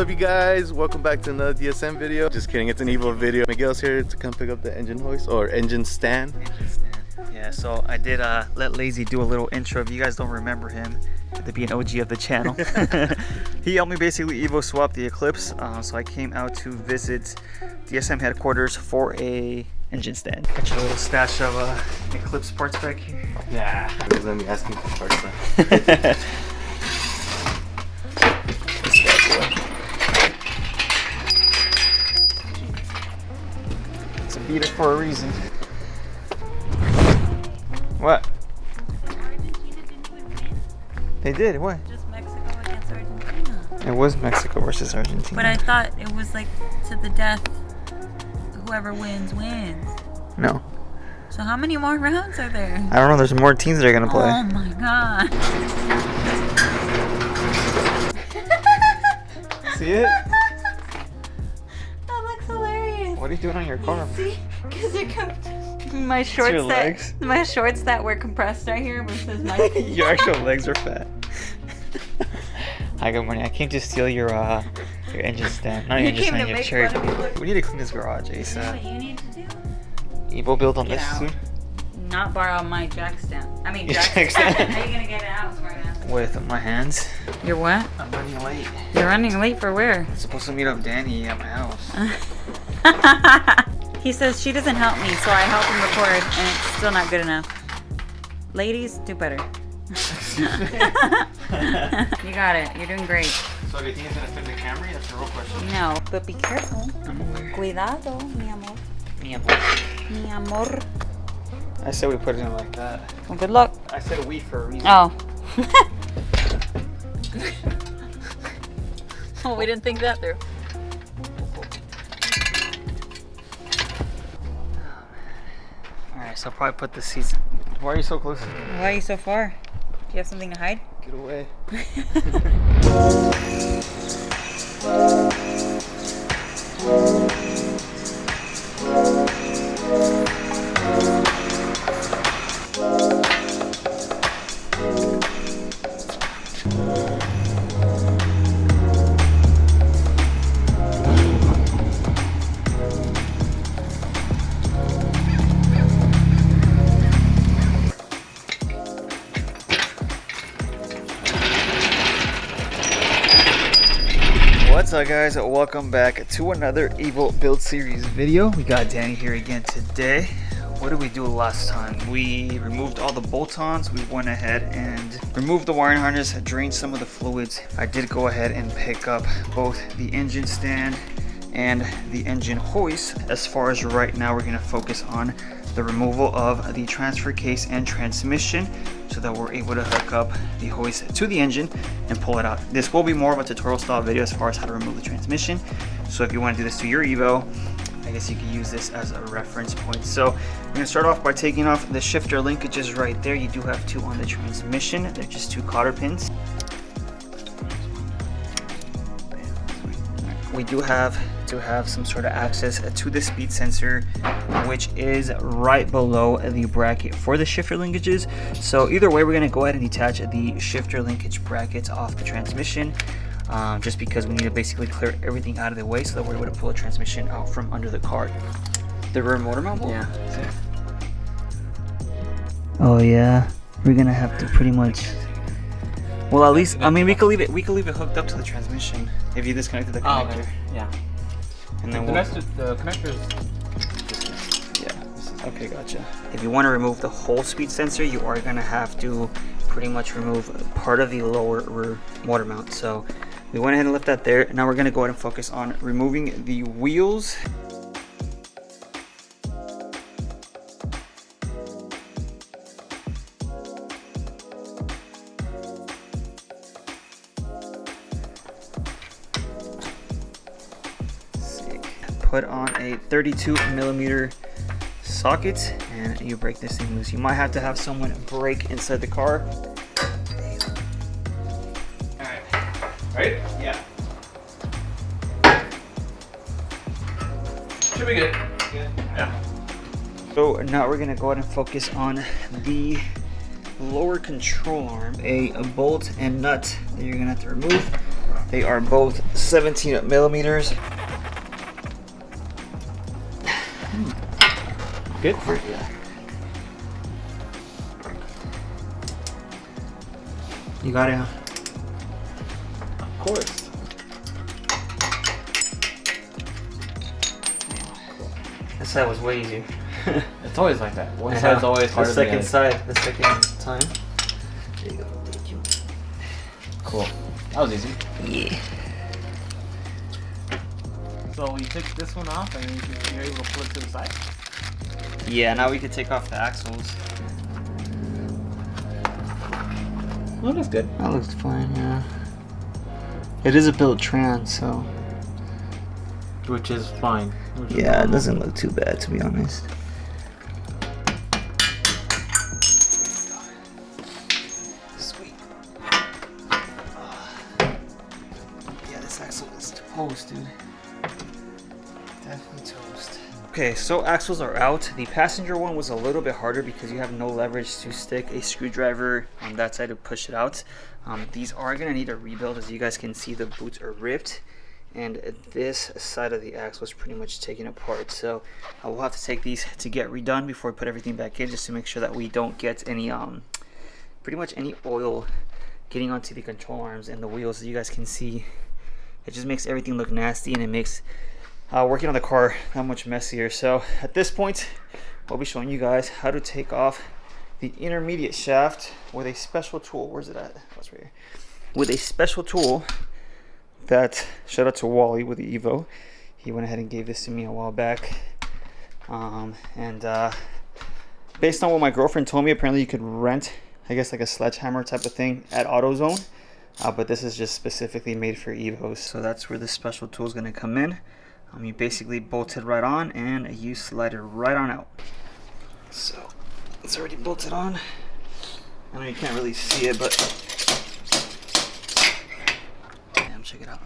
up, you guys? Welcome back to another DSM video. Just kidding, it's an Evo video. Miguel's here to come pick up the engine hoist or engine stand. Yeah, so I did let Lazy do a little intro. If you guys don't remember him, to be an OG of the channel. He helped me basically Evo swap the Eclipse. So I came out to visit DSM headquarters for a engine stand. Got your little stash of Eclipse parts back here. Yeah. Let me ask you for parts now. It's a beater for a reason. What? They did, what? Just Mexico against Argentina. It was Mexico versus Argentina. But I thought it was like to the death. Whoever wins, wins. No. So how many more rounds are there? I don't know, there's more teams that are gonna play. Oh my god. See it? That looks hilarious. What are you doing on your car? See? Because my shorts your legs? My shorts that were compressed right here versus my Your actual legs are fat. Hi, good morning. I came to steal your engine stand. Not your engine stand, your cherry. We need to clean this garage ASAP. You know what you need to do? Evo build on Get this out. soon? Not borrow my jack stand. I mean Your jack jack stand. stand. How are you gonna get it out right now? With my hands. You're what? I'm running late. You're running late for where? I'm supposed to meet up Danny at my house. He says she doesn't help me, so I help him record, and it's still not good enough. Ladies, do better. You got it. You're doing great. So do you think it's gonna fit the Camry? That's the real question. No, but be careful. I'm aware. Cuidado, mi amor. Mi amor. Mi amor. I said we put it in like that. Well, good luck. I said we for a reason. Oh. Oh, we didn't think that through. Alright, so I'll probably put the seats. Why are you so close? Why are you so far? Do you have something to hide? Get away. What's up, guys? Welcome back to another Evo build series video. We got Danny here again today. What did we do last time? We removed all the bolt-ons. We went ahead and removed the wiring harness, drained some of the fluids. I did go ahead and pick up both the engine stand and the engine hoist. As far as right now, we're going to focus on the removal of the transfer case and transmission so that we're able to hook up the hoist to the engine and pull it out. This will be more of a tutorial style video as far as how to remove the transmission. So if you want to do this to your Evo, I guess you could use this as a reference point. So we're gonna start off by taking off the shifter linkages right there. You do have two on the transmission. They're just two cotter pins. We do have to have some sort of access to the speed sensor, which is right below the bracket for the shifter linkages. So either way, we're going to go ahead and detach the shifter linkage brackets off the transmission, just because we need to basically clear everything out of the way so that we're able to pull the transmission out from under the car. The rear motor mount? Yeah. Oh yeah, we're gonna have to pretty much. Well, at least, I mean, we could leave it hooked up to the transmission if you disconnected the connector. Oh, okay. Yeah. And then The connectors. yeah. Okay, gotcha. If you want to remove the whole speed sensor, you are gonna have to pretty much remove part of the lower rear motor mount. So we went ahead and left that there. Now we're gonna go ahead and focus on removing the wheels. Put on a 32mm socket and you break this thing loose. You might have to have someone break inside the car. Alright. Right? Yeah. Should be good. Yeah. So now we're gonna go ahead and focus on the lower control arm, a bolt and nut that you're gonna have to remove. They are both 17 millimeters. Good. Yeah. You got it, huh? Of course. This side was way easier. It's always like that. One side's always harder the than second the side, the second time. There you go. Thank you. Cool. That was easy. Yeah. So you took this one off and you're able to pull it to the side? Yeah, now we can take off the axles. Well, that's good. That looks fine, yeah. It is a built trans, so. Which is fine. Yeah, it doesn't look too bad, to be honest. Sweet. Yeah, this axle is toast, dude. Definitely toast. Okay, so axles are out. The passenger one was a little bit harder because you have no leverage to stick a screwdriver on that side to push it out. These are gonna need a rebuild. As you guys can see, the boots are ripped. And this side of the axle is pretty much taken apart, so we'll have to take these to get redone before we put everything back in, just to make sure that we don't get any pretty much any oil getting onto the control arms and the wheels. As you guys can see, it just makes everything look nasty, and it makes working on the car that much messier. So at this point, I'll be showing you guys how to take off the intermediate shaft with a special tool. Where's it at? That's right here. With a special tool that, shout out to Wally with the Evo, he went ahead and gave this to me a while back. Based on what my girlfriend told me, apparently you could rent, I guess, like a sledgehammer type of thing at AutoZone, but this is just specifically made for Evos. So that's where this special tool is going to come in. You basically bolt it right on and you slide it right on out. So it's already bolted on. I know you can't really see it, but check it out.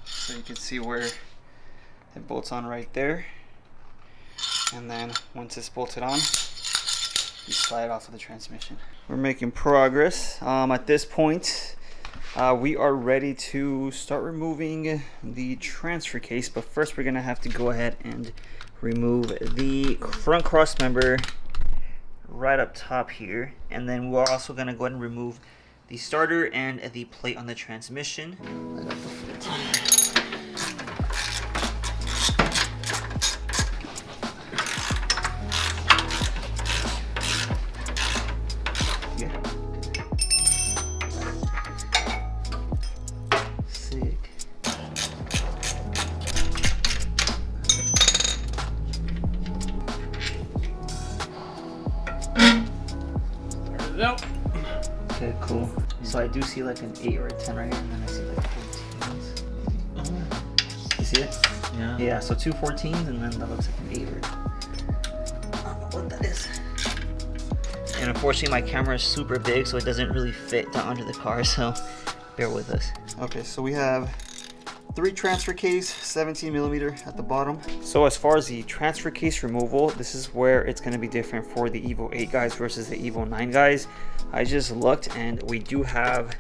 So you can see where it bolts on right there, and then once it's bolted on, you slide it off of the transmission. We're making progress. At this point, we are ready to start removing the transfer case, but first we're gonna have to go ahead and remove the front cross member right up top here, and then we're also gonna go ahead and remove the starter and the plate on the transmission. I got the 14. Yeah. Sick. Nope. Okay, cool. So I do see like an 8 or a 10 right here, and then I see like 14s. You see it? Yeah. Yeah, so 2 14s, and then that looks like an 8 or... I don't know what that is. And unfortunately my camera is super big, so it doesn't really fit down under the car, so bear with us. Okay, so we have 3 transfer case, 17 millimeter at the bottom. So as far as the transfer case removal, this is where it's going to be different for the Evo 8 guys versus the Evo 9 guys. I just looked, and we do have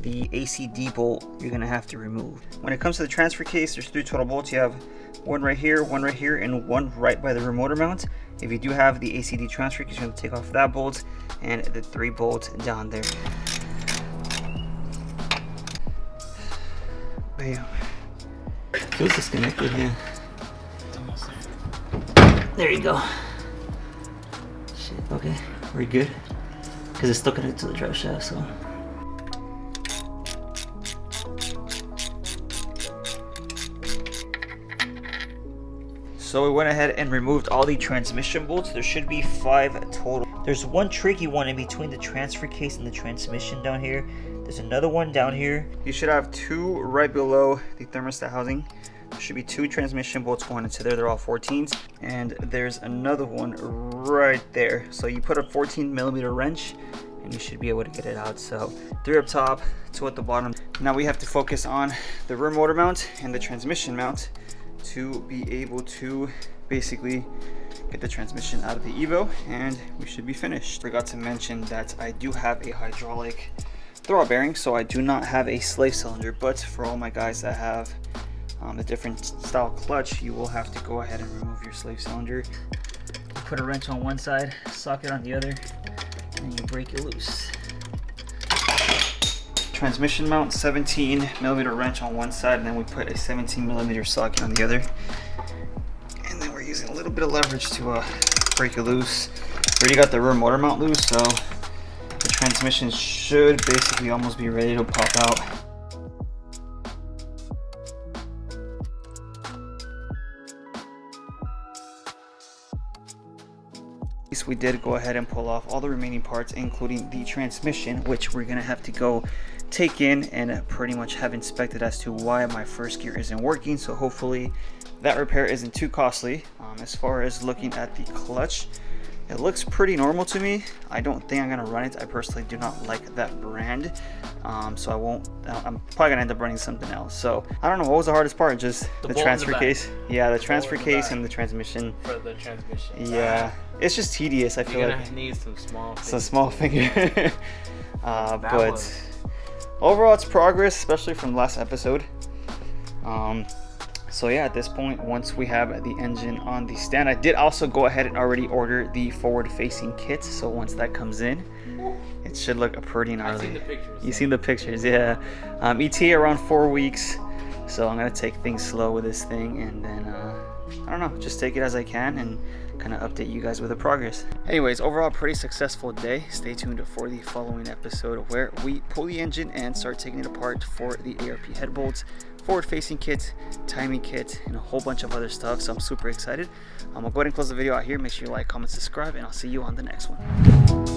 the ACD bolt you're going to have to remove. When it comes to the transfer case, there's 3 total bolts. You have one right here, and one right by the remoter mount. If you do have the ACD transfer case, you're going to take off that bolt and the 3 bolts down there. Bam. Feels disconnected, yeah. There you go. Shit, okay, we're good. Because it's still connected to the drive shaft, so. So we went ahead and removed all the transmission bolts. There should be 5 total. There's one tricky one in between the transfer case and the transmission down here. There's another one down here. You should have 2 right below the thermostat housing. There should be 2 transmission bolts going into there. They're all 14s. And there's another one right there. So you put a 14 millimeter wrench and you should be able to get it out. So 3 up top, 2 at the bottom. Now we have to focus on the rear motor mount and the transmission mount to be able to basically get the transmission out of the Evo, and we should be finished. Forgot to mention that I do have a hydraulic throwout bearing, so I do not have a slave cylinder, but for all my guys that have the different style clutch, you will have to go ahead and remove your slave cylinder. You put a wrench on one side, socket on the other, and you break it loose. Transmission mount, 17mm wrench on one side, and then we put a 17mm socket on the other. And then we're using a little bit of leverage to break it loose. We already got the rear motor mount loose, so the transmission should basically almost be ready to pop out. We did go ahead and pull off all the remaining parts, including the transmission, which we're gonna have to go take in and pretty much have inspected as to why my first gear isn't working. So hopefully that repair isn't too costly. As far as looking at the clutch, it looks pretty normal to me. I don't think I'm gonna run it. I personally do not like that brand, so I won't. I'm probably gonna end up running something else. So I don't know, what was the hardest part? Just the transfer case. Yeah, the transfer case and the transmission. For the transmission. Yeah, it's just tedious. I feel You're like gonna need some small. some small finger. But overall, it's progress, especially from the last episode. So yeah, at this point, once we have the engine on the stand, I did also go ahead and already order the forward-facing kit. So once that comes in, it should look pretty gnarly. I've seen the pictures. You've seen the pictures, yeah. ETA around 4 weeks. So I'm gonna take things slow with this thing, and then I don't know, just take it as I can and kind of update you guys with the progress. Anyways, overall, pretty successful day. Stay tuned for the following episode where we pull the engine and start taking it apart for the ARP head bolts, forward-facing kit, timing kit, and a whole bunch of other stuff. So I'm super excited. I'll go ahead and close the video out here. Make sure you like, comment, subscribe, and I'll see you on the next one.